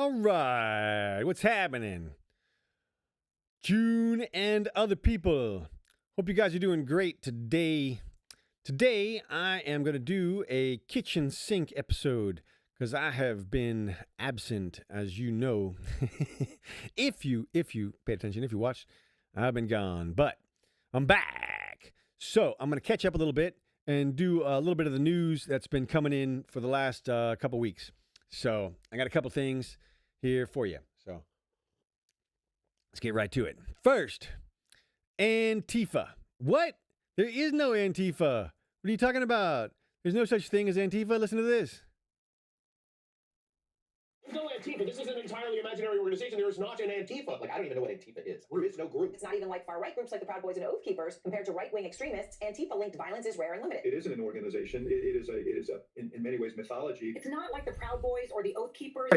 All right, what's happening? June and other people. Hope you guys are doing great today. Today, I am going to do a kitchen sink episode because I have been absent, as you know. if you pay attention, if you watched, I've been gone, but I'm back. So I'm going to catch up a little bit and do a little bit of the news that's been coming in for the last couple weeks. So I got a couple things here for you. So let's get right to it. First, Antifa. What? There is no Antifa. What are you talking about? There's no such thing as Antifa. Listen to this. There's no Antifa. This is an entirely imaginary organization. There is not an Antifa. I don't even know what Antifa is. There is no group. It's not even like far-right groups like the Proud Boys and Oath Keepers. Compared to right-wing extremists, Antifa-linked violence is rare and limited. It isn't an organization. It is in many ways mythology. It's not like the Proud Boys or the Oath Keepers.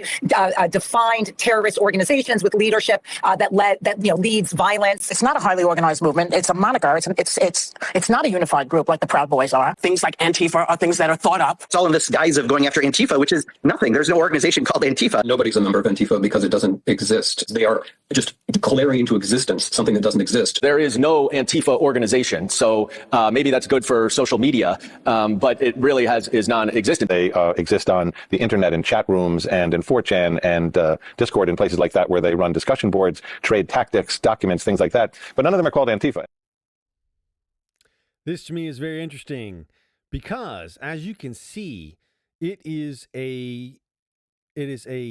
Defined terrorist organizations with leadership that leads violence. It's not a highly organized movement. It's a moniker. It's not a unified group like the Proud Boys are. Things like Antifa are things that are thought up. It's all in this guise of going after Antifa, which is nothing. There's no organization called Antifa. Nobody's a member of Antifa because it doesn't exist. They are just declaring into existence something that doesn't exist. There is no Antifa organization, so maybe that's good for social media, but it really is non-existent. They exist on the internet in chat rooms and in 4chan and Discord and places like that where they run discussion boards, trade tactics, documents, things like that. But none of them are called Antifa. This to me is very interesting because, as you can see, it is a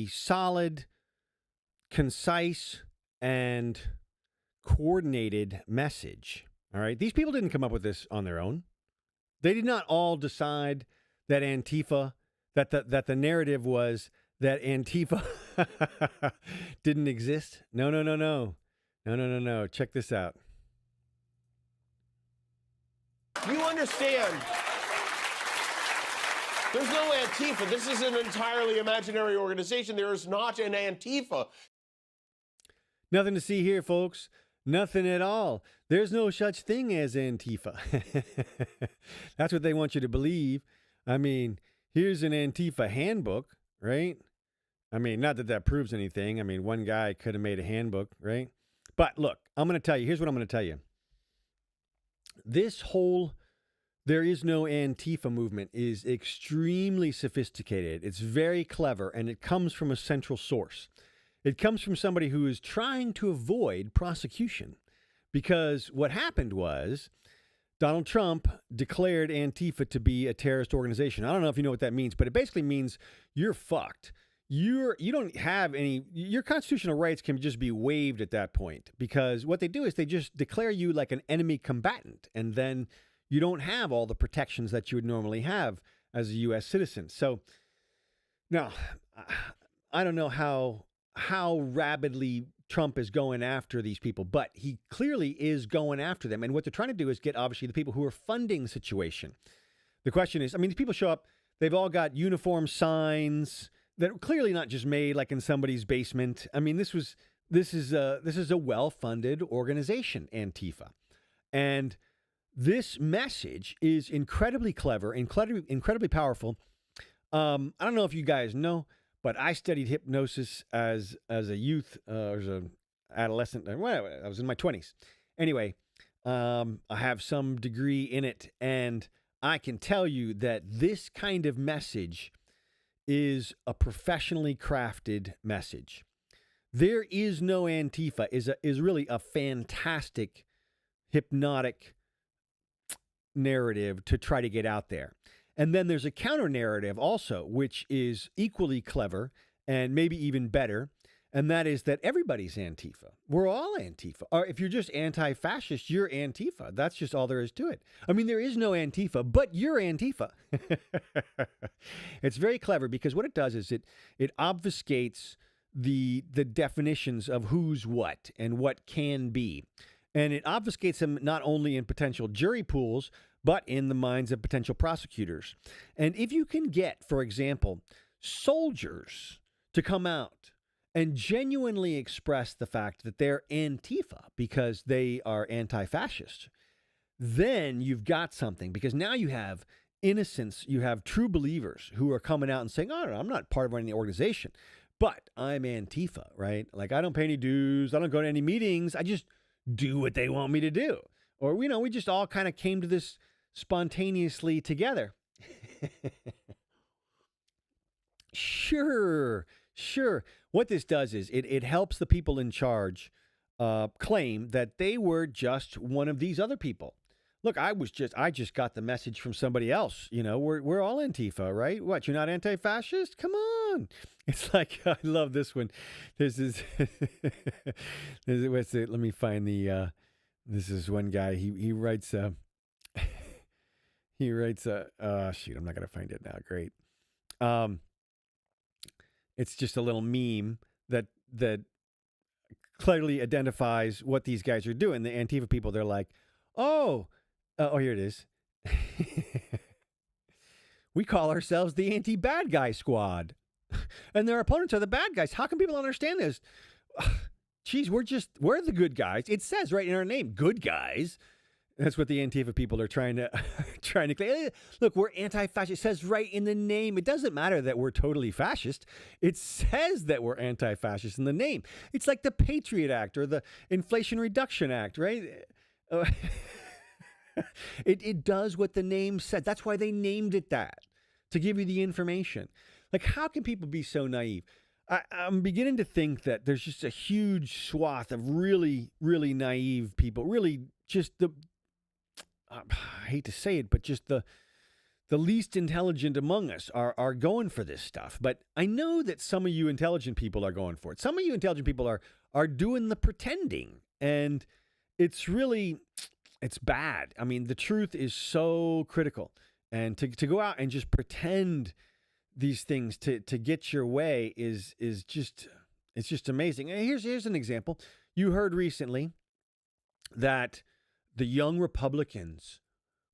solid, concise, and coordinated message. All right. These people didn't come up with this on their own. They did not all decide that Antifa, that the narrative was that Antifa didn't exist. No. Check this out. You understand? There's no Antifa. This is an entirely imaginary organization. There is not an Antifa. Nothing to see here, folks. Nothing at all. There's no such thing as Antifa. That's what they want you to believe. I mean, here's an Antifa handbook, right? I mean, not that proves anything. I mean, one guy could have made a handbook, right? But look, I'm going to tell you. Here's what I'm going to tell you. This whole "there is no Antifa" movement is extremely sophisticated. It's very clever, and it comes from a central source. It comes from somebody who is trying to avoid prosecution, because what happened was Donald Trump declared Antifa to be a terrorist organization. I don't know if you know what that means, but it basically means you're fucked. You don't have any, your constitutional rights can just be waived at that point, because what they do is they just declare you like an enemy combatant, and then you don't have all the protections that you would normally have as a U.S. citizen. So now, I don't know how rabidly Trump is going after these people, but he clearly is going after them. And what they're trying to do is get, obviously, the people who are funding the situation. The question is, I mean, these people show up, they've all got uniform signs that are clearly not just made like in somebody's basement. I mean, this is a well-funded organization, Antifa. And this message is incredibly clever, incredibly powerful. I don't know if you guys know, but I studied hypnosis as a youth, or as an adolescent. Well, I was in my 20s. Anyway, I have some degree in it, and I can tell you that this kind of message is a professionally crafted message. "There is no Antifa" is really a fantastic hypnotic narrative to try to get out there. And then there's a counter narrative also, which is equally clever and maybe even better. And that is that everybody's Antifa. We're all Antifa. Or if you're just anti-fascist, you're Antifa. That's just all there is to it. I mean, there is no Antifa, but you're Antifa. It's very clever because what it does is it obfuscates the definitions of who's what and what can be. And it obfuscates them not only in potential jury pools, but in the minds of potential prosecutors. And if you can get, for example, soldiers to come out and genuinely express the fact that they're Antifa because they are anti-fascist, then you've got something, because now you have innocents, you have true believers who are coming out and saying, oh, no, I'm not part of any organization. But I'm Antifa, right? Like, I don't pay any dues. I don't go to any meetings. I just do what they want me to do. Or, you know, we just all kind of came to this spontaneously together. Sure. What this does is it helps the people in charge claim that they were just one of these other people. Look, I just got the message from somebody else. You know, we're all Antifa, right? What, you're not anti-fascist? Come on. It's like, I love this one. This is, what's it? Let me find the, this is one guy, he writes, oh shoot, I'm not going to find it now. Great. It's just a little meme that clearly identifies what these guys are doing. The Antifa people, they're like, oh, here it is. We call ourselves the anti-bad guy squad. And their opponents are the bad guys. How can people understand this? Geez, we're the good guys. It says right in our name, good guys. That's what the Antifa people are trying to claim. Look, we're anti-fascist. It says right in the name. It doesn't matter that we're totally fascist. It says that we're anti-fascist in the name. It's like the Patriot Act or the Inflation Reduction Act, right? It does what the name said. That's why they named it that, to give you the information. Like, how can people be so naive? I'm beginning to think that there's just a huge swath of really, really naive people, really just I hate to say it, but just the least intelligent among us are going for this stuff. But I know that some of you intelligent people are going for it. Some of you intelligent people are doing the pretending, and it's bad. I mean, the truth is so critical, and to go out and just pretend these things to get your way is just amazing. And here's an example. You heard recently that the young Republicans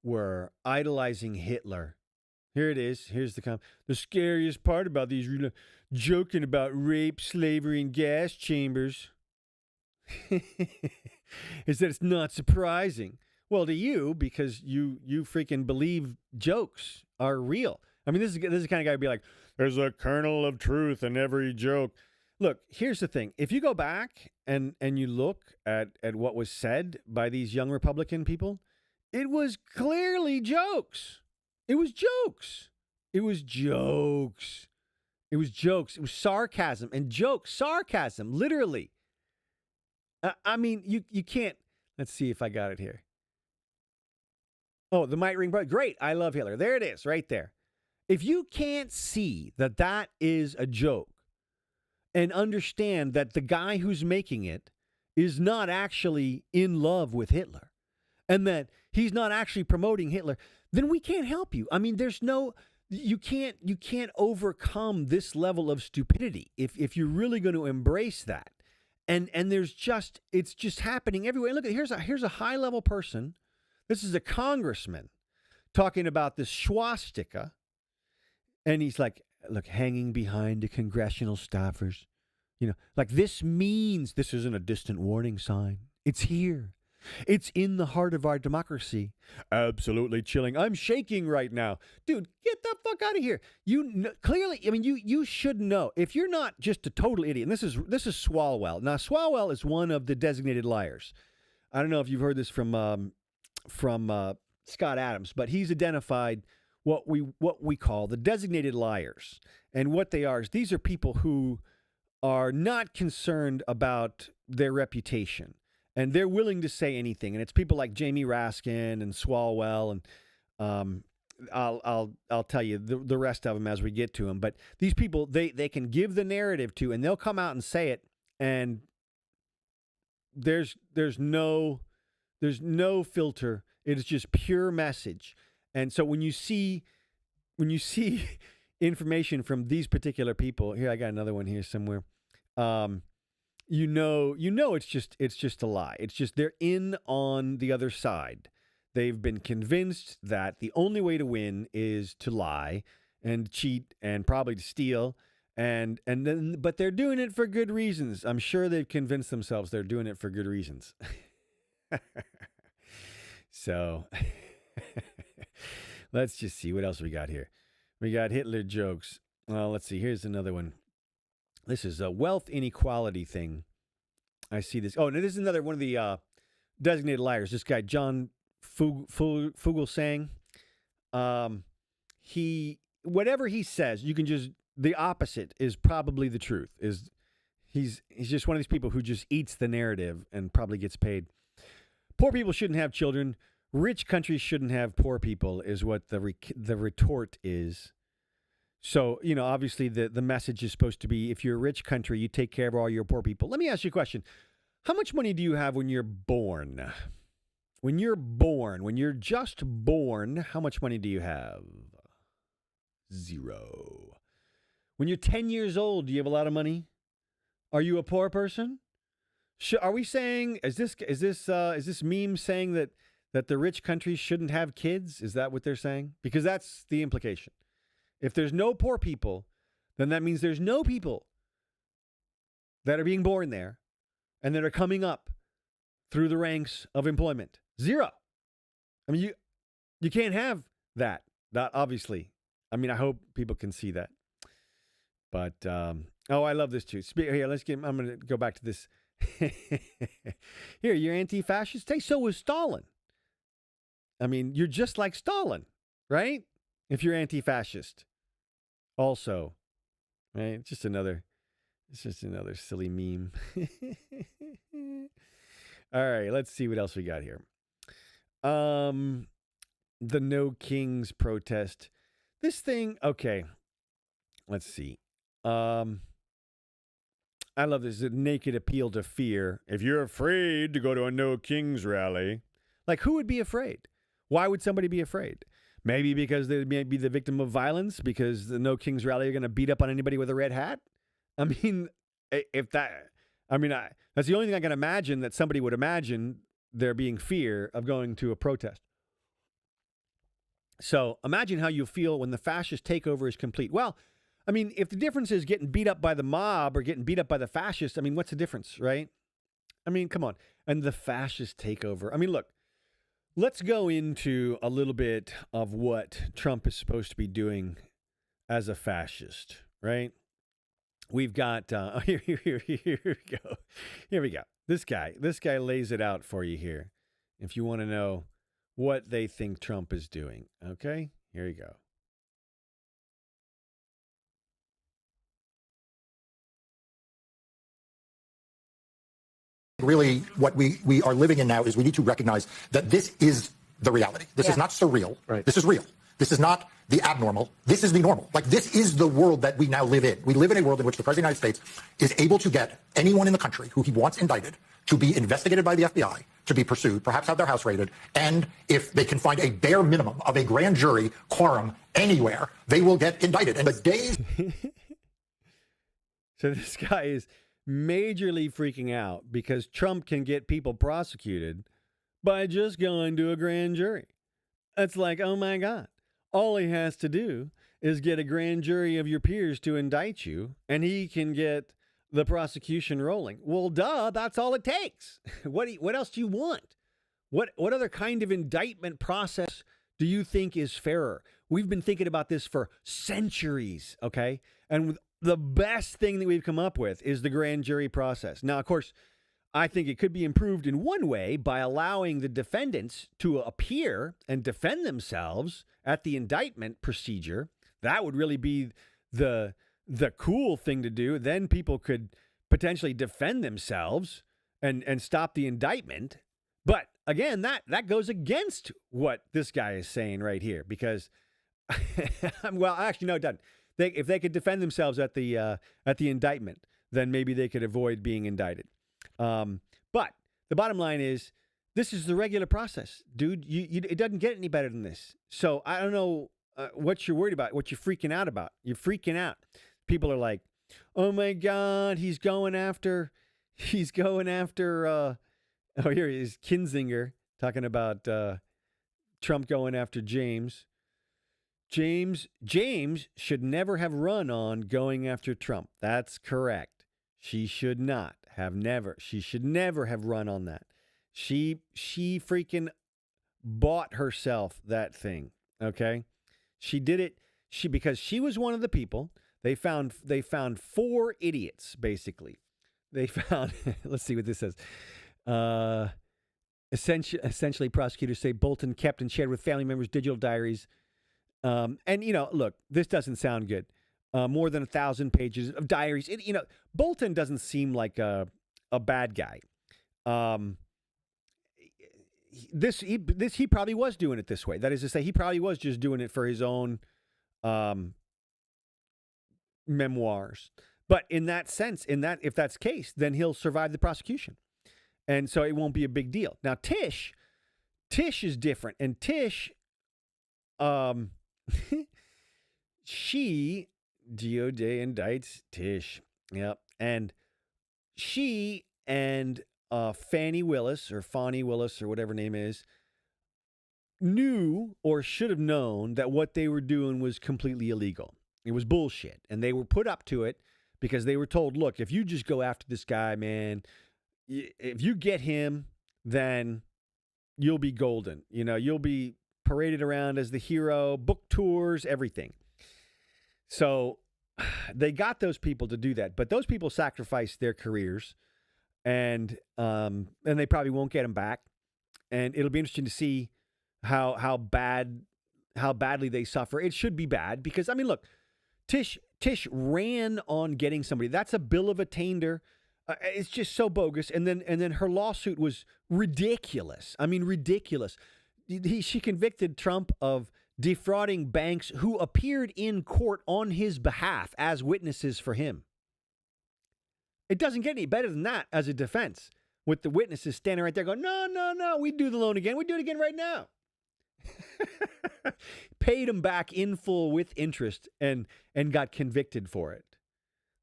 were idolizing Hitler. Here it is. Here's the scariest part about these joking about rape, slavery, and gas chambers is that it's not surprising. Well, to you, because you freaking believe jokes are real. I mean, this is the kind of guy who'd be like, there's a kernel of truth in every joke. Look, here's the thing. If you go back and you look at what was said by these young Republican people, it was clearly jokes. It was jokes. It was jokes. It was jokes. It was sarcasm and jokes. Sarcasm, literally. I mean, you can't. Let's see if I got it here. Oh, the might ring, but great. I love Hitler. There it is, right there. If you can't see that is a joke and understand that the guy who's making it is not actually in love with Hitler and that he's not actually promoting Hitler, then we can't help you. I mean, you can't overcome this level of stupidity if you're really going to embrace that. And it's just happening everywhere. Look, here's a high level person. This is a congressman talking about this swastika. And he's like, look, hanging behind the congressional staffers. You know, like, this means this isn't a distant warning sign. It's here. It's in the heart of our democracy. Absolutely chilling. I'm shaking right now. Dude, get the fuck out of here. Clearly, I mean, you should know. If you're not just a total idiot, and this is Swalwell. Now, Swalwell is one of the designated liars. I don't know if you've heard this from Scott Adams, but he's identified what we call the designated liars. And what they are is these are people who are not concerned about their reputation, and they're willing to say anything. And it's people like Jamie Raskin and Swalwell, and I'll tell you the rest of them as we get to them. But these people, they can give the narrative to, and they'll come out and say it, and there's no filter. It is just pure message. And so when you see information from these particular people, here I got another one here somewhere. You know it's just a lie. It's just they're in on the other side. They've been convinced that the only way to win is to lie and cheat and probably to steal, but they're doing it for good reasons. I'm sure they've convinced themselves they're doing it for good reasons. So let's just see what else we got here. We got Hitler jokes. Well, let's see. Here's another one. This is a wealth inequality thing. I see this. Oh, no, this is another one of the designated liars. This guy, John Fugelsang. Whatever he says, you can just, the opposite is probably the truth. He's just one of these people who just eats the narrative and probably gets paid. Poor people shouldn't have children. Rich countries shouldn't have poor people is what the retort is. So, obviously the message is supposed to be, if you're a rich country, you take care of all your poor people. Let me ask you a question. How much money do you have when you're born? When you're just born, how much money do you have? 0. When you're 10 years old, do you have a lot of money? Are you a poor person? Are we saying, is this meme saying that the rich countries shouldn't have kids? Is that what they're saying? Because that's the implication. If there's no poor people, then that means there's no people that are being born there and that are coming up through the ranks of employment. 0. I mean, you can't have that. Not obviously. I mean, I hope people can see that. But I love this too. Here, I'm going to go back to this. Here, you're anti-fascist. Hey, so was Stalin. I mean, you're just like Stalin, right? If you're anti-fascist, also, right? It's just another silly meme. All right, let's see what else we got here. The No Kings protest. This thing, okay. Let's see. I love this. A naked appeal to fear. If you're afraid to go to a No Kings rally, like who would be afraid? Why would somebody be afraid? Maybe because they may be the victim of violence, because the No Kings rally are going to beat up on anybody with a red hat. I mean, that's the only thing I can imagine that somebody would imagine there being fear of going to a protest. So imagine how you feel when the fascist takeover is complete. Well, I mean, if the difference is getting beat up by the mob or getting beat up by the fascists, I mean, what's the difference, right? I mean, come on. And the fascist takeover. I mean, look, let's go into a little bit of what Trump is supposed to be doing as a fascist, right? We've got, here we go. Here we go. This guy lays it out for you here. If you want to know what they think Trump is doing, okay? Here you go. Really, what we are living in now is we need to recognize that this is the reality. This is not surreal. Right. This is real. This is not the abnormal. This is the normal. Like, this is the world that we now live in. We live in a world in which the President of the United States is able to get anyone in the country who he wants indicted to be investigated by the FBI, to be pursued, perhaps have their house raided, and if they can find a bare minimum of a grand jury quorum anywhere, they will get indicted. And the days... So this guy is majorly freaking out because Trump can get people prosecuted by just going to a grand jury. It's like, oh my God. All he has to do is get a grand jury of your peers to indict you, and he can get the prosecution rolling. Well, duh, that's all it takes. What else do you want? What other kind of indictment process do you think is fairer? We've been thinking about this for centuries, okay? And the best thing that we've come up with is the grand jury process. Now, of course, I think it could be improved in one way by allowing the defendants to appear and defend themselves at the indictment procedure. That would really be the cool thing to do. Then people could potentially defend themselves and stop the indictment. But again, that goes against what this guy is saying right here, because, well, actually, no, it doesn't. If they could defend themselves at the indictment, then maybe they could avoid being indicted. But the bottom line is, this is the regular process, dude. It doesn't get any better than this. So I don't know what you're worried about, what you're freaking out about. You're freaking out. People are like, oh my God, he's going after, oh, here he is, Kinzinger, talking about Trump going after James. James should never have run on going after Trump. That's correct. She should not have never. She should never have run on that. She freaking bought herself that thing. Okay. She did it. Because she was one of the people They found 4 idiots, basically. They found, let's see what this says. Essentially, prosecutors say Bolton kept and shared with family members digital diaries. And, look, this doesn't sound good. More than 1,000 pages of diaries. Bolton doesn't seem like a bad guy. He probably was doing it this way. That is to say, he probably was just doing it for his own memoirs. But in that sense, if that's the case, then he'll survive the prosecution. And so it won't be a big deal. Now, Tish is different. And Tish, she, DOJ indicts Tish. Yep. And she and Fani Willis or whatever her name is, knew or should have known that what they were doing was completely illegal. It was bullshit. And they were put up to it because they were told, look, if you just go after this guy, man, if you get him, then you'll be golden. You'll be paraded around as the hero, book tours, everything. So they got those people to do that. But those people sacrificed their careers, and they probably won't get them back. And it'll be interesting to see how badly they suffer. It should be bad because, look, Tish ran on getting somebody. That's a bill of attainder. It's just so bogus. And then her lawsuit was ridiculous. Ridiculous. She convicted Trump of defrauding banks who appeared in court on his behalf as witnesses for him. It doesn't get any better than that as a defense, with the witnesses standing right there going, no, we do the loan again. We do it again right now. Paid him back in full with interest and got convicted for it.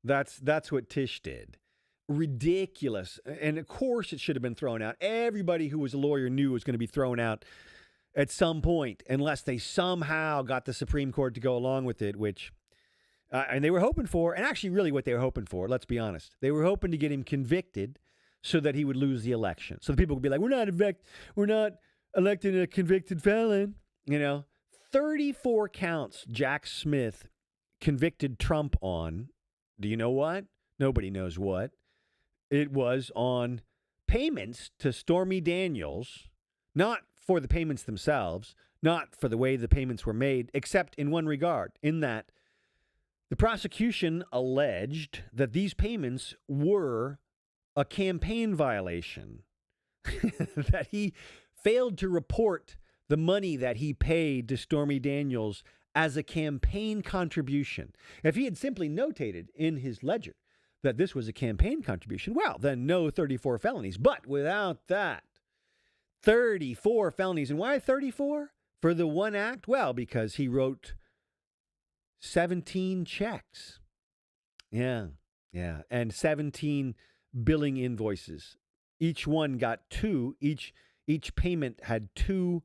That's what Tish did. Ridiculous. And of course it should have been thrown out. Everybody who was a lawyer knew it was going to be thrown out at some point, unless they somehow got the Supreme Court to go along with it, which, and they were hoping for, and actually really what they were hoping for, let's be honest, they were hoping to get him convicted so that he would lose the election. So the people would be like, we're not electing a convicted felon. 34 counts Jack Smith convicted Trump on. Do you know what? Nobody knows what. It was on payments to Stormy Daniels, not for the payments themselves, not for the way the payments were made, except in one regard, in that the prosecution alleged that these payments were a campaign violation, that he failed to report the money that he paid to Stormy Daniels as a campaign contribution. If he had simply notated in his ledger that this was a campaign contribution, well, then no 34 felonies. But without that, 34 felonies. And why 34? For the one act? Well, because he wrote 17 checks. Yeah. And 17 billing invoices. Each one got 2. Each payment had 2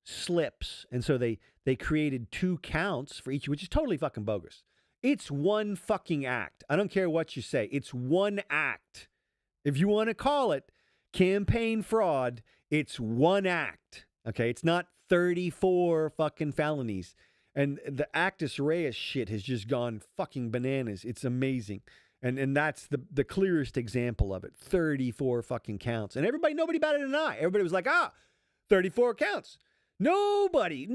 slips. And so they created 2 counts for each, which is totally fucking bogus. It's one fucking act. I don't care what you say. It's one act. If you want to call it campaign fraud, it's one act. Okay? It's not 34 fucking felonies. And the actus reus shit has just gone fucking bananas. It's amazing. And that's the clearest example of it. 34 fucking counts. And nobody batted an eye. Everybody was like, 34 counts. Nobody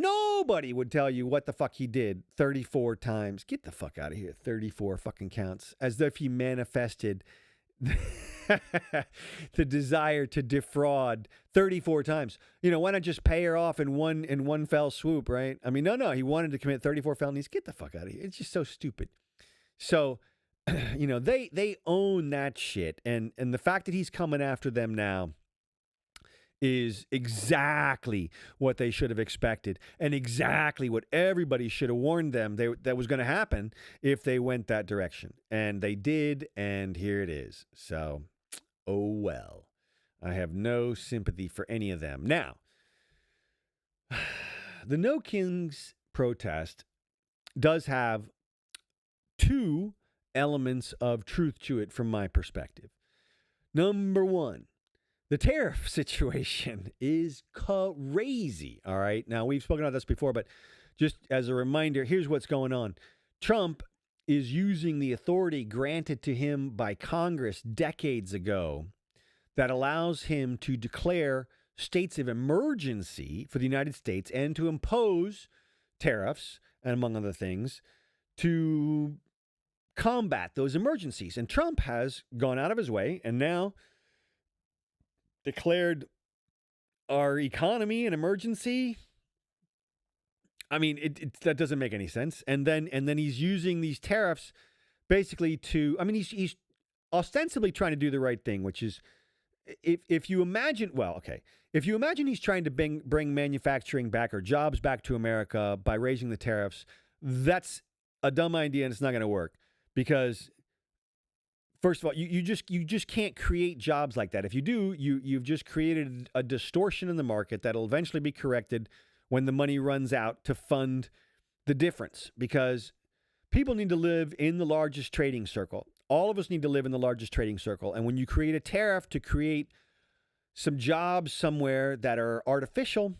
would tell you what the fuck he did 34 times. Get the fuck out of here. 34 fucking counts. As if he manifested the desire to defraud 34 times. Why not just pay her off in one fell swoop, right? No, he wanted to commit 34 felonies. Get the fuck out of here. It's just so stupid. So, they own that shit. And the fact that he's coming after them now is exactly what they should have expected and exactly what everybody should have warned them that was going to happen if they went that direction. And they did, and here it is. So, oh well. I have no sympathy for any of them. Now, the No Kings protest does have 2 elements of truth to it from my perspective. Number 1, the tariff situation is crazy, all right? Now, we've spoken about this before, but just as a reminder, here's what's going on. Trump is using the authority granted to him by Congress decades ago that allows him to declare states of emergency for the United States and to impose tariffs, and among other things, to combat those emergencies. And Trump has gone out of his way and now declared our economy an emergency. I mean, that doesn't make any sense. And then he's using these tariffs basically to, I mean, he's ostensibly trying to do the right thing, which is if you imagine, if you imagine he's trying to bring manufacturing back or jobs back to America by raising the tariffs, that's a dumb idea and it's not going to work because, first of all, you just can't create jobs like that. If you do, you've just created a distortion in the market that'll eventually be corrected when the money runs out to fund the difference, because people need to live in the largest trading circle. All of us need to live in the largest trading circle. And when you create a tariff to create some jobs somewhere that are artificial,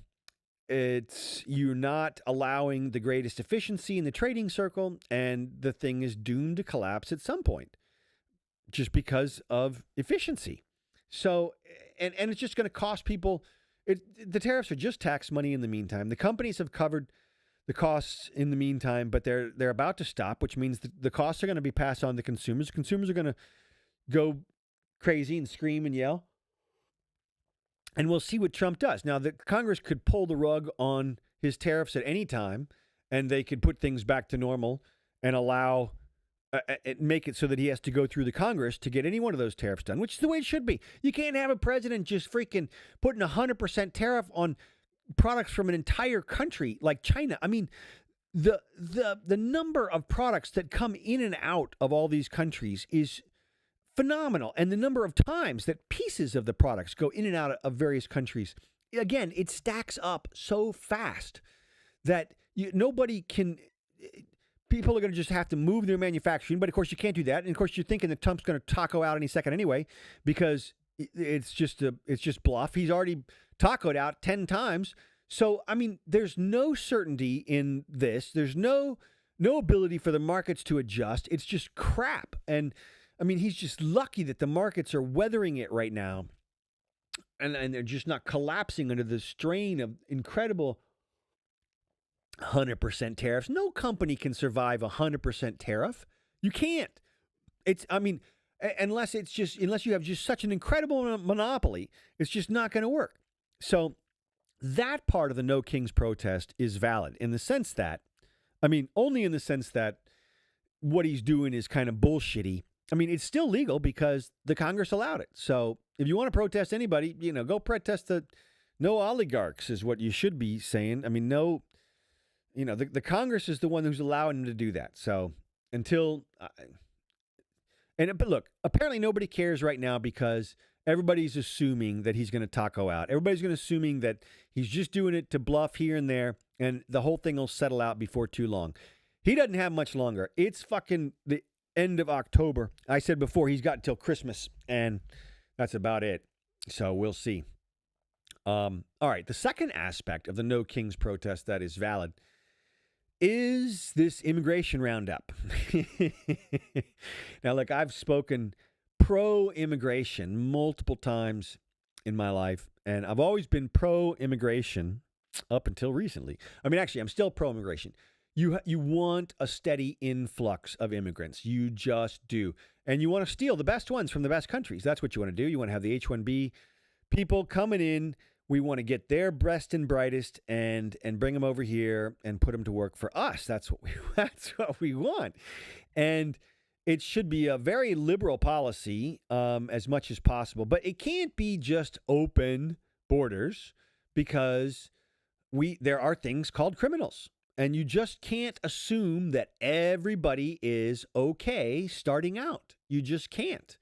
you're not allowing the greatest efficiency in the trading circle, and the thing is doomed to collapse at some point just because of efficiency. So, and it's just going to cost people. The tariffs are just tax money in the meantime. The companies have covered the costs in the meantime, but they're about to stop, which means the costs are going to be passed on to consumers. Consumers are going to go crazy and scream and yell. And we'll see what Trump does. Now, the Congress could pull the rug on his tariffs at any time, and they could put things back to normal and allow make it so that he has to go through the Congress to get any one of those tariffs done, which is the way it should be. You can't have a president just freaking putting 100% tariff on products from an entire country like China. I mean, the number of products that come in and out of all these countries is phenomenal. And the number of times that pieces of the products go in and out of various countries, again, it stacks up so fast that nobody can. People are going to just have to move their manufacturing, but of course you can't do that. And of course you're thinking that Trump's going to taco out any second anyway, because it's just bluff. He's already tacoed out 10 times. So, I mean, there's no certainty in this. There's no ability for the markets to adjust. It's just crap. And I mean, he's just lucky that the markets are weathering it right now. And they're just not collapsing under the strain of incredible 100% tariffs. No company can survive 100% tariff. You can't. Unless you have just such an incredible monopoly, it's just not going to work. So that part of the No Kings protest is valid in the sense that, only in the sense that what he's doing is kind of bullshitty. I mean, it's still legal because the Congress allowed it. So if you want to protest anybody, go protest no oligarchs is what you should be saying. I mean, no. The Congress is the one who's allowing him to do that. So but look, apparently nobody cares right now because everybody's assuming that he's going to taco out. Everybody's going to assuming that he's just doing it to bluff here and there, and the whole thing will settle out before too long. He doesn't have much longer. It's fucking the end of October. I said before, he's got until Christmas, and that's about it. So we'll see. All right, the second aspect of the No Kings protest that is valid is this immigration roundup. Now, look, I've spoken pro-immigration multiple times in my life, and I've always been pro-immigration up until recently. Actually, I'm still pro-immigration. You want a steady influx of immigrants. You just do. And you want to steal the best ones from the best countries. That's what you want to do. You want to have the H-1B people coming in. We want to get their best and brightest and bring them over here and put them to work for us. That's what we want. And it should be a very liberal policy as much as possible. But it can't be just open borders because there are things called criminals. And you just can't assume that everybody is okay starting out. You just can't.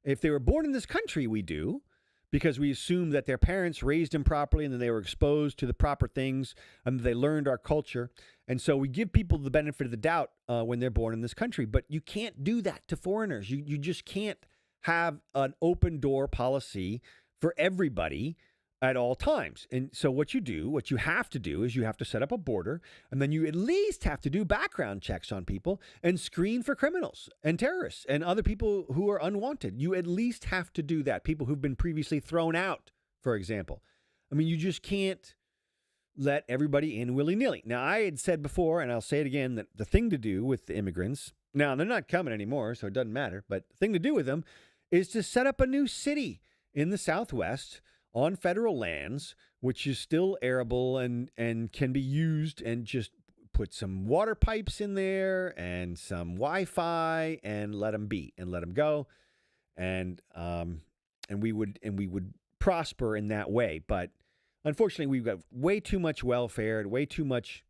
If they were born in this country, we do. Because we assume that their parents raised them properly and that they were exposed to the proper things and they learned our culture. And so we give people the benefit of the doubt when they're born in this country. But you can't do that to foreigners. You just can't have an open door policy for everybody. at all times. And so what you have to do is you have to set up a border, and then you at least have to do background checks on people and screen for criminals and terrorists and other people who are unwanted. You at least have to do that. People who've been previously thrown out, for example. I mean, you just can't let everybody in willy-nilly. Now, I had said before, and I'll say it again, that the thing to do with the immigrants, now they're not coming anymore, so it doesn't matter, but the thing to do with them is to set up a new city in the Southwest on federal lands, which is still arable and can be used, and just put some water pipes in there and some Wi-Fi and let them be and let them go. And we would prosper in that way. But unfortunately, we've got way too much welfare and way too much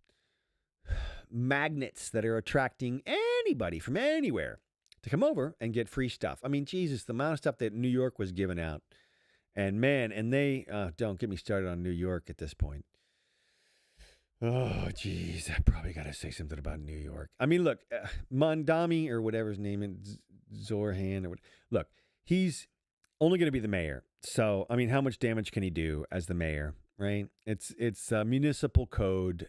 magnets that are attracting anybody from anywhere to come over and get free stuff. I mean, Jesus, the amount of stuff that New York was giving out. And man, and they, don't get me started on New York at this point. Oh, geez, I probably got to say something about New York. I mean, look, Mondami or whatever his name is, Zorhan, or what, look, he's only going to be the mayor. So, I mean, how much damage can he do as the mayor, right? It's municipal code.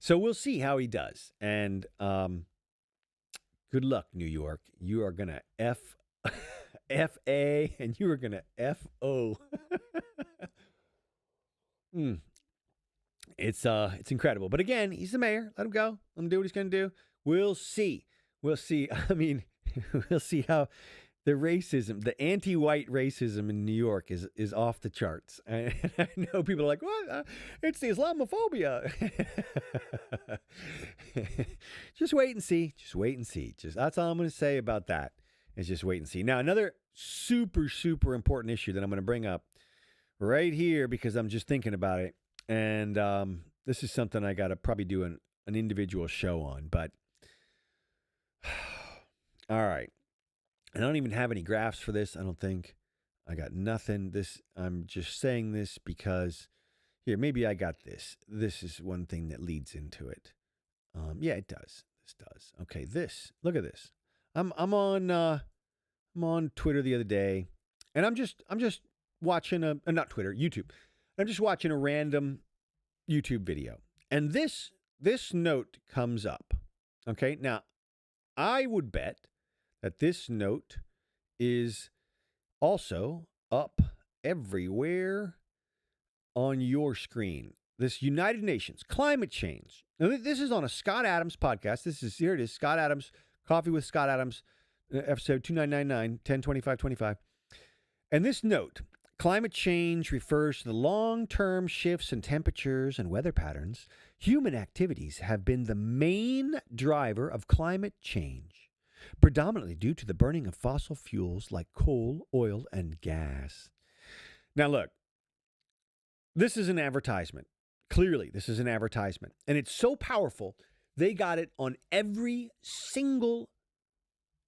So we'll see how he does. And good luck, New York. You are going to F-A, and you are going to F-O. It's incredible. But again, he's the mayor. Let him go. Let him do what he's going to do. We'll see. We'll see. I mean, we'll see how the racism, the anti-white racism in New York is off the charts. I know people are like, what? It's the Islamophobia. Just wait and see. Just wait and see. That's all I'm going to say about that. Is just wait and see. Now, another super, super important issue that I'm going to bring up right here because I'm just thinking about it. And this is something I got to probably do an individual show on. But, all right. I don't even have any graphs for this, I don't think. I got nothing. I'm just saying this because, here, maybe I got this. This is one thing that leads into it. Yeah, it does. This does. Okay, look at this. I'm on Twitter the other day, and I'm just watching not Twitter, YouTube. I'm just watching a random YouTube video, and this note comes up. Okay, now I would bet that this note is also up everywhere on your screen. This United Nations climate change. Now, this is on a Scott Adams podcast. Here it is, Scott Adams, Coffee with Scott Adams, episode 2999, 10/25/25. And this note, climate change refers to the long-term shifts in temperatures and weather patterns. Human activities have been the main driver of climate change, predominantly due to the burning of fossil fuels like coal, oil, and gas. Now, look, this is an advertisement. Clearly, this is an advertisement. And it's so powerful, they got it on every single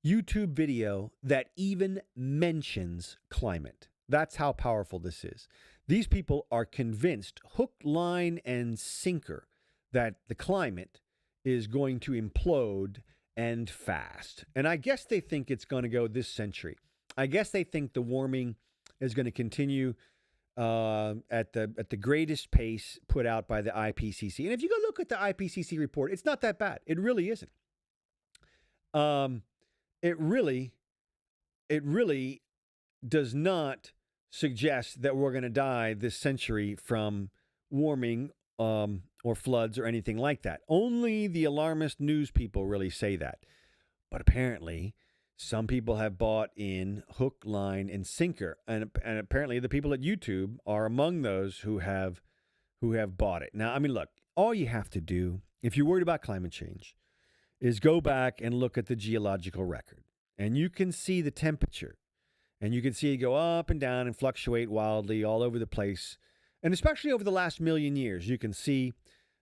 YouTube video that even mentions climate. That's how powerful this is. These people are convinced, hook, line, and sinker, that the climate is going to implode and fast. And I guess they think it's going to go this century. I guess they think the warming is going to continue at the greatest pace put out by the IPCC. And if you go look at the IPCC report, it's not that bad. It really isn't. It really does not suggest that we're going to die this century from warming or floods or anything like that. Only the alarmist news people really say that. But apparently, some people have bought in hook, line, and sinker. And apparently the people at YouTube are among those who have bought it. Now, I mean, look, all you have to do, if you're worried about climate change, is go back and look at the geological record. And you can see the temperature. And you can see it go up and down and fluctuate wildly all over the place. And especially over the last million years, you can see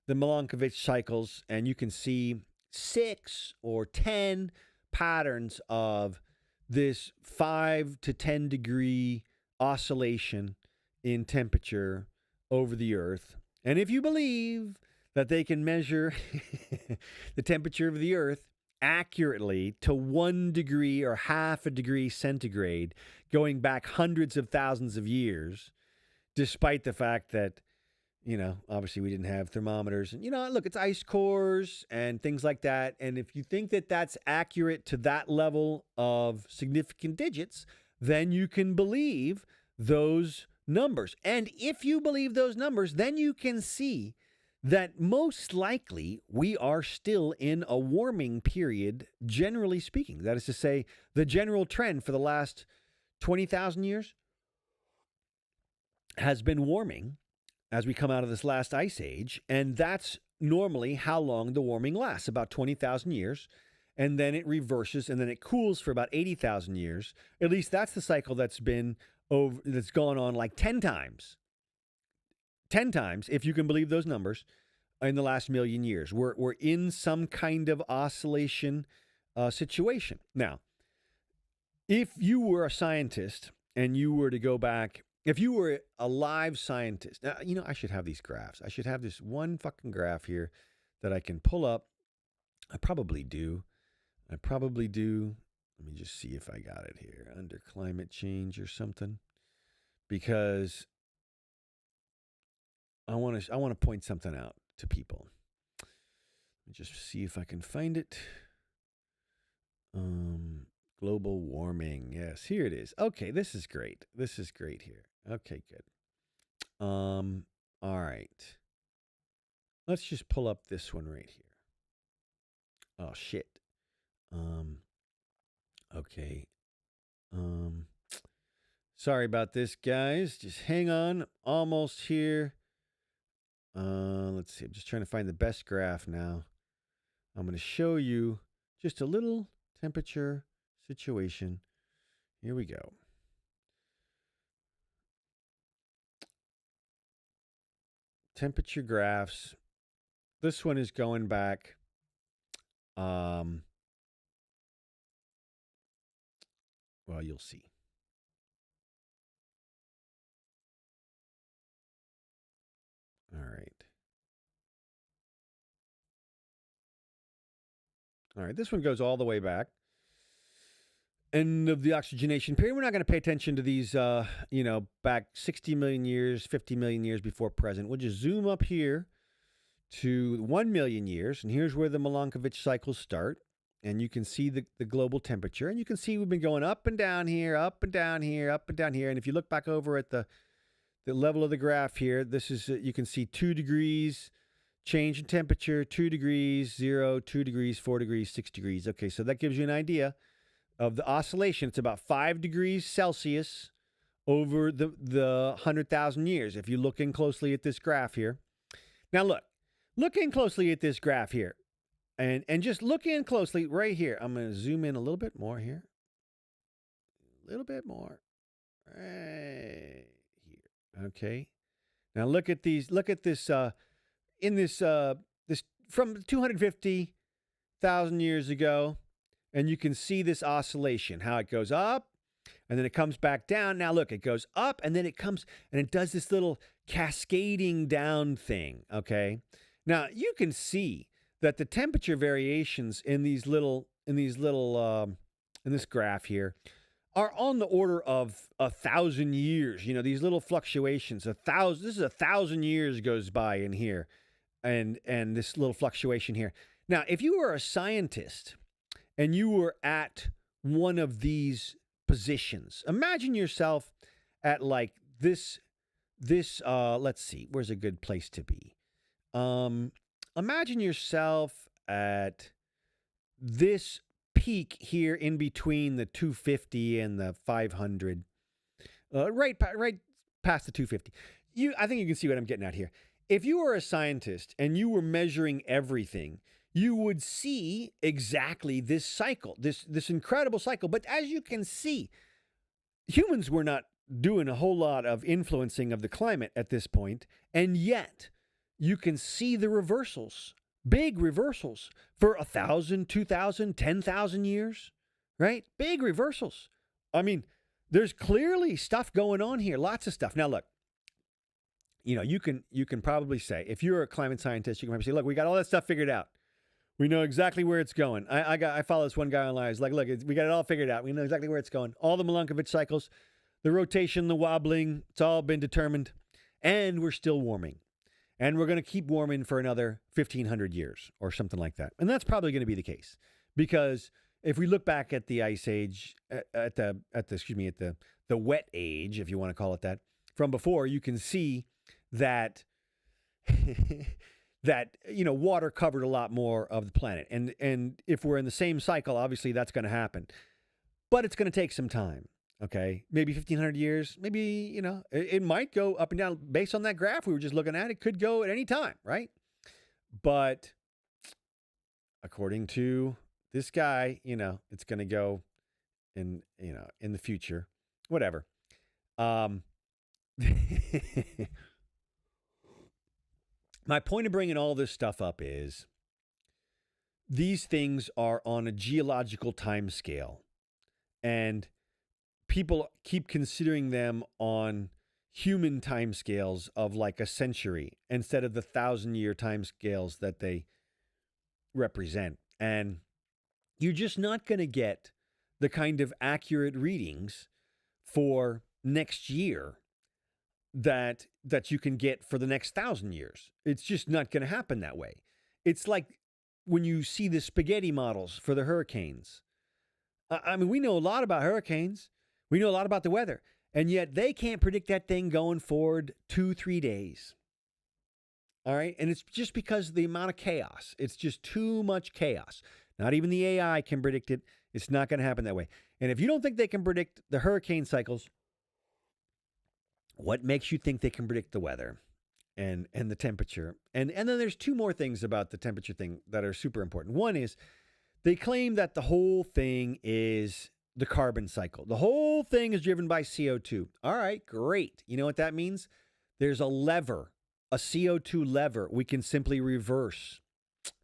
the Milankovitch cycles, and you can see 6 or 10 patterns of this 5 to 10 degree oscillation in temperature over the Earth. And if you believe that they can measure the temperature of the Earth accurately to 1 degree or half a degree centigrade, going back hundreds of thousands of years, despite the fact that, obviously we didn't have thermometers. And, look, it's ice cores and things like that. And if you think that that's accurate to that level of significant digits, then you can believe those numbers. And if you believe those numbers, then you can see that most likely we are still in a warming period, generally speaking. That is to say, the general trend for the last 20,000 years has been warming as we come out of this last ice age. And that's normally how long the warming lasts, about 20,000 years. And then it reverses and then it cools for about 80,000 years. At least that's the cycle that's gone on like 10 times. 10 times, if you can believe those numbers, in the last million years. We're in some kind of oscillation situation. Now, if you were a scientist and you were to go back, if you were a live scientist, now, I should have these graphs. I should have this one fucking graph here that I can pull up. I probably do. Let me just see if I got it here under climate change or something, because I want to point something out to people. Let me just see if I can find it. Global warming. Yes, here it is. Okay, this is great. This is great here. Okay, good. All right. Let's just pull up this one right here. Oh shit. Okay. Sorry about this, guys. Just hang on. Almost here. Let's see. I'm just trying to find the best graph now. I'm going to show you just a little temperature situation. Here we go. Temperature graphs. This one is going back. Well, you'll see. All right. All right, this one goes all the way back. End of the oxygenation period. We're not going to pay attention to these, back 60 million years, 50 million years before present. We'll just zoom up here to 1 million years, and here's where the Milankovitch cycles start. And you can see the global temperature, and you can see we've been going up and down here, up and down here, up and down here. And if you look back over at the level of the graph here, this is, you can see 2 degrees change in temperature, 2 degrees, 0, 2 degrees, 4 degrees, 6 degrees. Okay, so that gives you an idea of the oscillation. It's about 5 degrees Celsius over the 100,000 years. If you look in closely at this graph here. Now look in closely at this graph here. And just look in closely right here. I'm going to zoom in a little bit more here. A little bit more. Right here. Okay. Now look at these. Look at this. This from 250,000 years ago, and you can see this oscillation. How it goes up, and then it comes back down. Now look, it goes up, and then it comes, and it does this little cascading down thing. Okay. Now you can see that the temperature variations in this graph here are on the order of 1,000 years. These little fluctuations, this is 1,000 years goes by in here, and this little fluctuation here. Now, if you were a scientist and you were at one of these positions, imagine yourself at like this, let's see, where's a good place to be? Imagine yourself at this peak here in between the 250 and the 500, right past the 250. I think you can see what I'm getting at here. If you were a scientist and you were measuring everything, you would see exactly this cycle, this incredible cycle. But as you can see, humans were not doing a whole lot of influencing of the climate at this point, and yet you can see the reversals, big reversals for 1,000, 2,000, 10,000 years, right? Big reversals. I mean, there's clearly stuff going on here, lots of stuff. Now, look, you can probably say, if you're a climate scientist, you can probably say, look, we got all that stuff figured out. We know exactly where it's going. I follow this one guy online. He's like, look, we got it all figured out. We know exactly where it's going. All the Milankovitch cycles, the rotation, the wobbling, it's all been determined. And we're still warming. And we're going to keep warming for another 1,500 years or something like that. And that's probably going to be the case. Because if we look back at the ice age, at the wet age, if you want to call it that, from before, you can see that that water covered a lot more of the planet. And if we're in the same cycle, obviously that's going to happen. But it's going to take some time. Okay, maybe 1,500 years, maybe, it might go up and down based on that graph we were just looking at. It could go at any time, right? But according to this guy, it's going to go in the future, whatever. My point of bringing all this stuff up is these things are on a geological time scale, and people keep considering them on human timescales of like a century instead of the 1,000-year timescales that they represent. And you're just not going to get the kind of accurate readings for next year that you can get for the next 1,000 years. It's just not going to happen that way. It's like when you see the spaghetti models for the hurricanes. I mean, we know a lot about hurricanes. We know a lot about the weather, and yet they can't predict that thing going forward 2-3 days. All right? And it's just because of the amount of chaos. It's just too much chaos. Not even the AI can predict it. It's not going to happen that way. And if you don't think they can predict the hurricane cycles, what makes you think they can predict the weather and the temperature? And then there's two more things about the temperature thing that are super important. One is they claim that the whole thing is the carbon cycle. The whole thing is driven by CO2. All right, great. You know what that means? There's a lever, a CO2 lever we can simply reverse.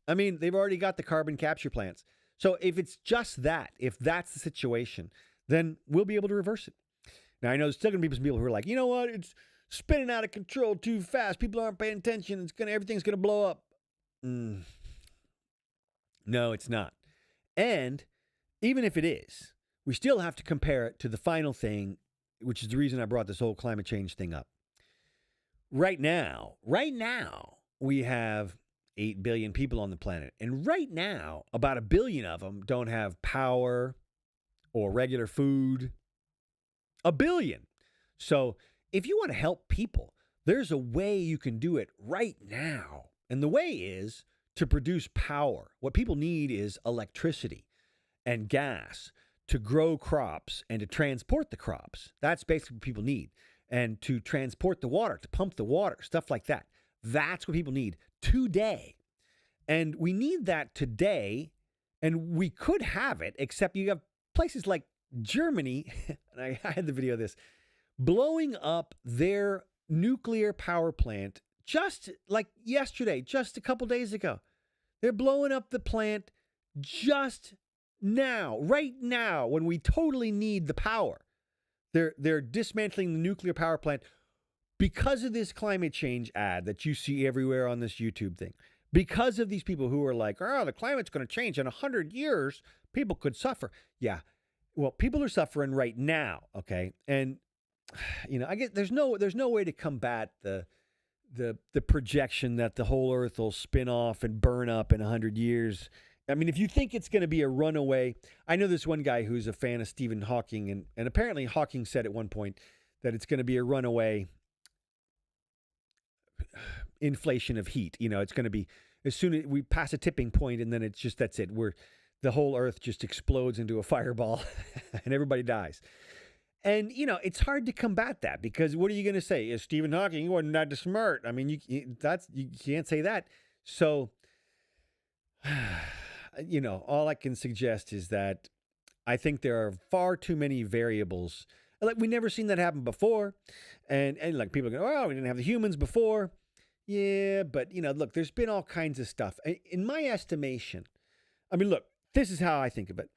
I mean, they've already got the carbon capture plants. So if it's just that, if that's the situation, then we'll be able to reverse it. Now, I know there's still going to be some people who are like, you know what? It's spinning out of control too fast. People aren't paying attention. Everything's going to blow up. No, it's not. And even if it is, we still have to compare it to the final thing, which is the reason I brought this whole climate change thing up. Right now, we have 8 billion people on the planet. And right now, about 1 billion of them don't have power or regular food. 1 billion. So if you want to help people, there's a way you can do it right now. And the way is to produce power. What people need is electricity and gas to grow crops and to transport the crops. That's basically what people need. And to transport the water, to pump the water, stuff like that. That's what people need today. And we need that today, and we could have it, except you have places like Germany, and I had the video of this, blowing up their nuclear power plant just like yesterday, just a couple days ago. They're blowing up the plant just now, right now, when we totally need the power. They're dismantling the nuclear power plant because of this climate change ad that you see everywhere on this YouTube thing. Because of these people who are like, oh, the climate's going to change in 100 years, people could suffer. Yeah. Well, people are suffering right now, okay? And I guess there's no way to combat the projection that the whole earth will spin off and burn up in 100 years. I mean, if you think it's going to be a runaway, I know this one guy who's a fan of Stephen Hawking, and apparently Hawking said at one point that it's going to be a runaway inflation of heat. It's going to be as soon as we pass a tipping point, and then it's just, that's it. The whole earth just explodes into a fireball and everybody dies. And, it's hard to combat that because what are you going to say? Is Stephen Hawking, he wasn't that smart. I mean, you can't say that. So, all I can suggest is that I think there are far too many variables. Like, we never seen that happen before. And like people go, oh, we didn't have the humans before. Yeah, but, look, there's been all kinds of stuff. In my estimation, I mean, look, this is how I think of it.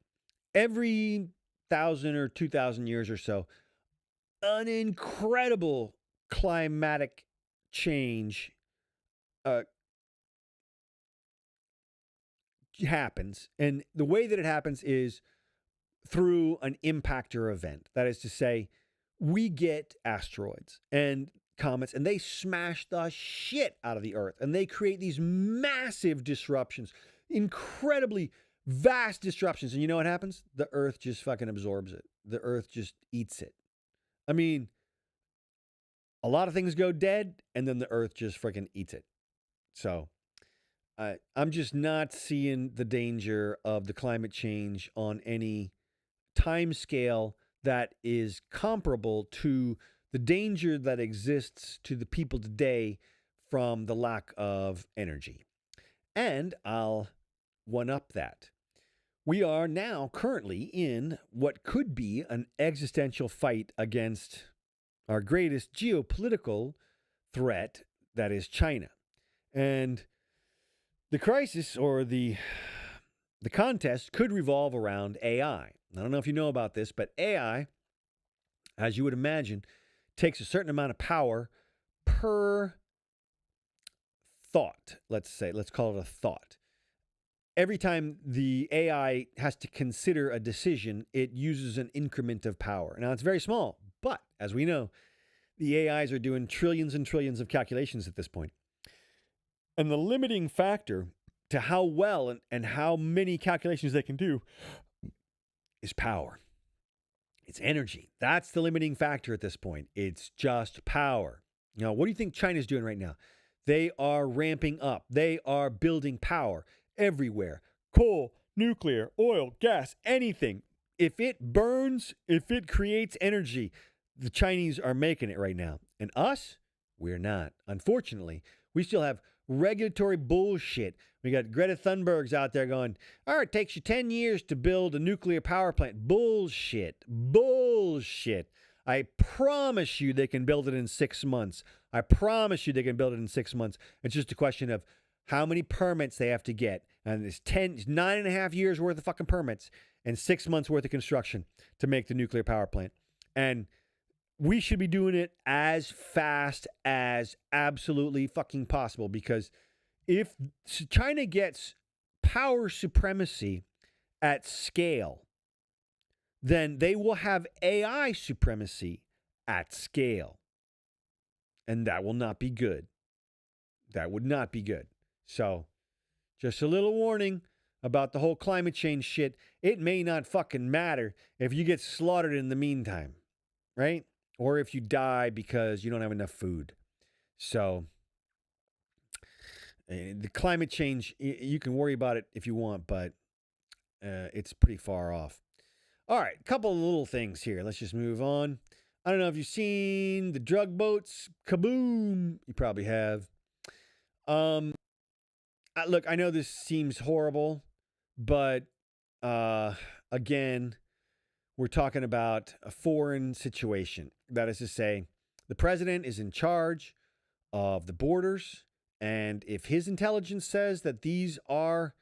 Every 1,000 or 2,000 years or so, an incredible climatic change happens. And the way that it happens is through an impactor event. That is to say, we get asteroids. And comets, and they smash the shit out of the Earth, and they create these massive disruptions, incredibly vast disruptions. And you know what happens? The Earth just fucking absorbs it. The Earth just eats it. I mean, a lot of things go dead, and then the Earth just freaking eats it. So I'm just not seeing the danger of the climate change on any time scale that is comparable to the danger that exists to the people today from the lack of energy. And I'll one-up that. We are now currently in what could be an existential fight against our greatest geopolitical threat, that is China. And the crisis or the contest could revolve around AI. I don't know if you know about this, but AI, as you would imagine, takes a certain amount of power per thought. Let's call it a thought. Every time the AI has to consider a decision, it uses an increment of power. Now, it's very small, but as we know, the AIs are doing trillions and trillions of calculations at this point. And the limiting factor to how well and how many calculations they can do is power. It's energy. That's the limiting factor at this point. It's just power. Now, what do you think China's doing right now? They are ramping up. They are building power everywhere. Coal, nuclear, oil, gas, anything. If it burns, if it creates energy, the Chinese are making it right now. And us, we're not. Unfortunately, we still have regulatory bullshit. We got Greta Thunberg's out there going, it takes you 10 years to build a nuclear power plant. Bullshit. Bullshit. I promise you they can build it in 6 months. I promise you they can build it in 6 months. It's just a question of how many permits they have to get. And it's 9.5 years worth of fucking permits and 6 months worth of construction to make the nuclear power plant. And we should be doing it as fast as absolutely fucking possible, because if China gets power supremacy at scale, then they will have AI supremacy at scale. And that will not be good. That would not be good. So, just a little warning about the whole climate change shit. It may not fucking matter if you get slaughtered in the meantime, right? Or if you die because you don't have enough food. So, the climate change, you can worry about it if you want, but it's pretty far off. All right, a couple of little things here. Let's just move on. I don't know if you've seen the drug boats. Kaboom! You probably have. Look, I know this seems horrible, but again, we're talking about a foreign situation. That is to say, the president is in charge of the borders, and if his intelligence says that these are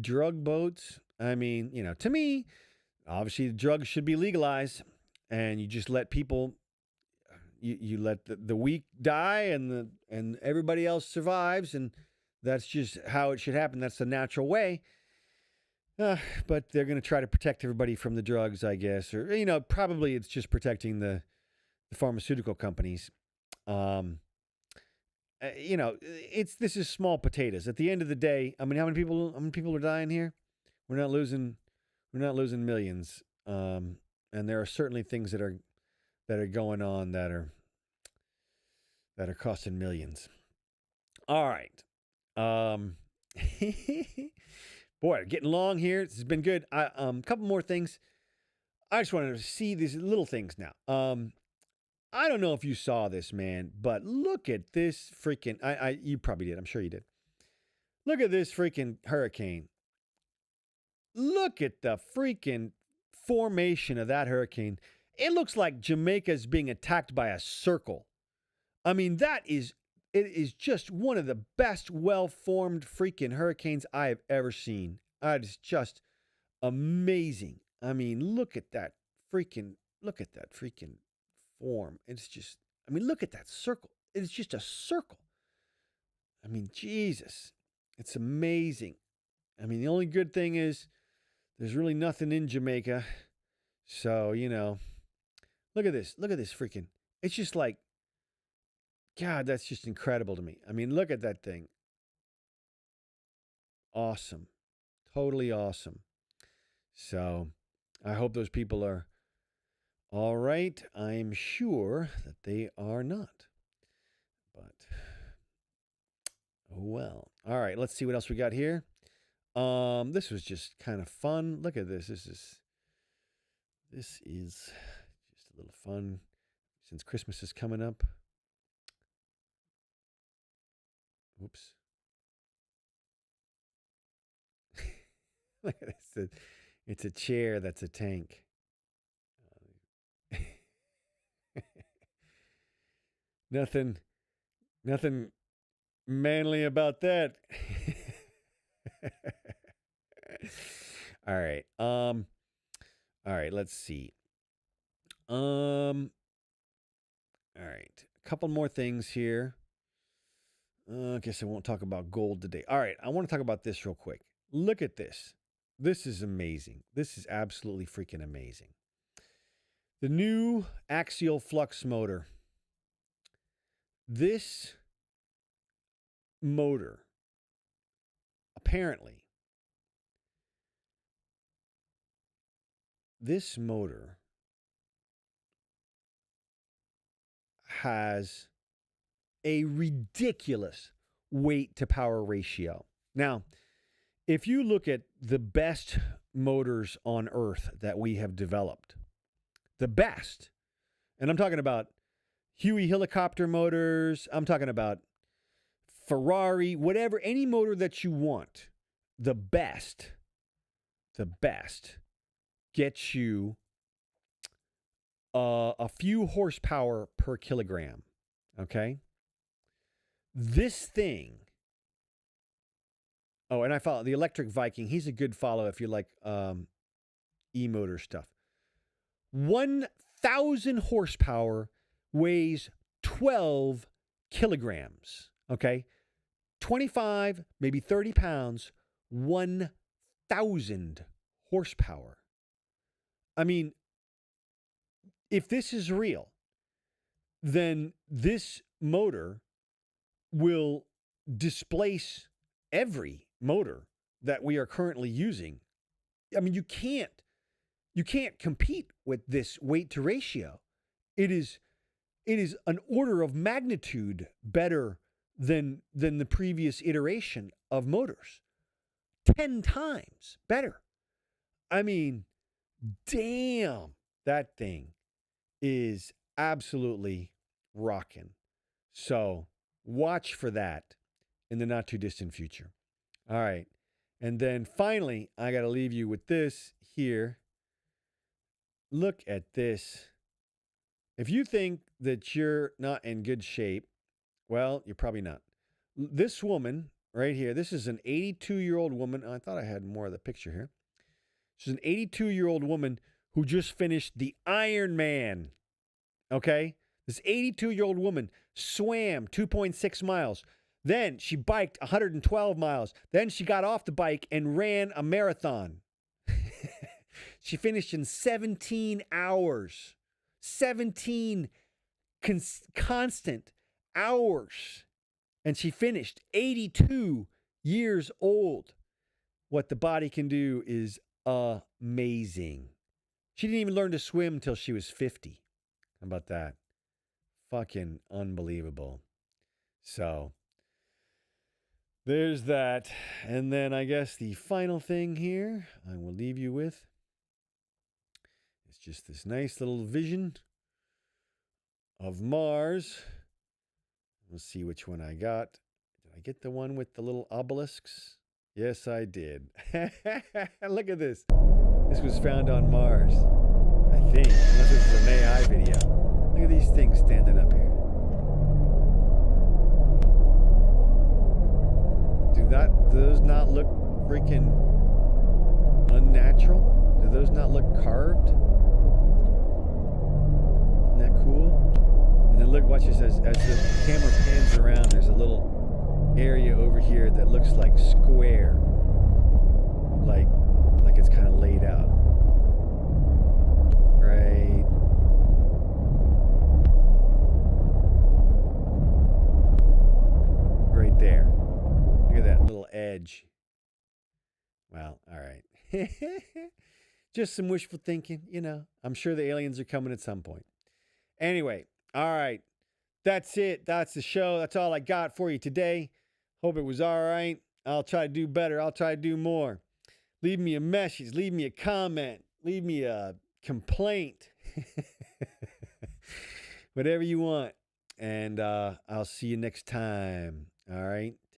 drug boats, I mean, to me, obviously the drugs should be legalized, and you just let people, you let the weak die, and everybody else survives, and that's just how it should happen. That's the natural way. But they're going to try to protect everybody from the drugs, I guess. Or, probably it's just protecting the pharmaceutical companies. This is small potatoes. At the end of the day, I mean, how many people are dying here? We're not losing millions. And there are certainly things that are going on that are costing millions. All right. Boy, getting long here. This has been good. A couple more things. I just wanted to see these little things now. I don't know if you saw this, man, but look at this freaking. You probably did. I'm sure you did. Look at this freaking hurricane. Look at the freaking formation of that hurricane. It looks like Jamaica's being attacked by a circle. I mean, it is just one of the best well-formed freaking hurricanes I have ever seen. It's just amazing. I mean, look at that freaking form. It's just, look at that circle. It's just a circle. I mean, Jesus. It's amazing. The only good thing is there's really nothing in Jamaica. So, look at this. Look at this freaking. It's just like God, that's just incredible to me. I mean, look at that thing. Awesome. Totally awesome. So I hope those people are all right. I'm sure that they are not. But, oh well. All right, let's see what else we got here. This was just kind of fun. Look at this. This is just a little fun since Christmas is coming up. Oops. Look at this. It's a chair that's a tank. Nothing manly about that. All right. All right, let's see. All right. A couple more things here. I guess I won't talk about gold today. All right, I want to talk about this real quick. Look at this. This is amazing. This is absolutely freaking amazing. The new axial flux motor. This motor, apparently, has a ridiculous weight to power ratio. Now, if you look at the best motors on Earth that we have developed, the best, and I'm talking about Huey helicopter motors, I'm talking about Ferrari, whatever, any motor that you want, the best gets you a few horsepower per kilogram, okay? This thing, oh, and I follow the Electric Viking. He's a good follow if you like e-motor stuff. 1,000 horsepower weighs 12 kilograms, okay? 25, maybe 30 pounds, 1,000 horsepower. I mean, if this is real, then this motor will displace every motor that we are currently using. I mean, you can't compete with this weight to ratio. It is an order of magnitude better than the previous iteration of motors. 10 times better. I mean, damn, that thing is absolutely rocking. So watch for that in the not too distant future. All right. And then finally, I got to leave you with this here. Look at this. If you think that you're not in good shape, well, you're probably not. This woman right here, this is an 82-year-old woman. I thought I had more of the picture here. She's an 82-year-old woman who just finished the Ironman. Okay? This 82-year-old woman swam 2.6 miles. Then she biked 112 miles. Then she got off the bike and ran a marathon. She finished in 17 hours. 17 constant hours. And she finished 82 years old. What the body can do is amazing. She didn't even learn to swim until she was 50. How about that? Fucking unbelievable. So, there's that. And then I guess the final thing here I will leave you with is just this nice little vision of Mars. Let's see which one I got. Did I get the one with the little obelisks? Yes, I did. Look at this. This was found on Mars, I think, unless this is an AI video. Look at these things standing up here. Do those not look freaking unnatural? Do those not look carved? Isn't that cool? And then look, watch this, as the camera pans around, there's a little area over here that looks like square. Like it's kind of laid out. Right edge. Well, all right. Just some wishful thinking, you know. I'm sure the aliens are coming at some point. Anyway, all right. That's it. That's the show. That's all I got for you today. Hope it was all right. I'll try to do better. I'll try to do more. Leave me a message. Leave me a comment. Leave me a complaint. Whatever you want. And I'll see you next time. All right.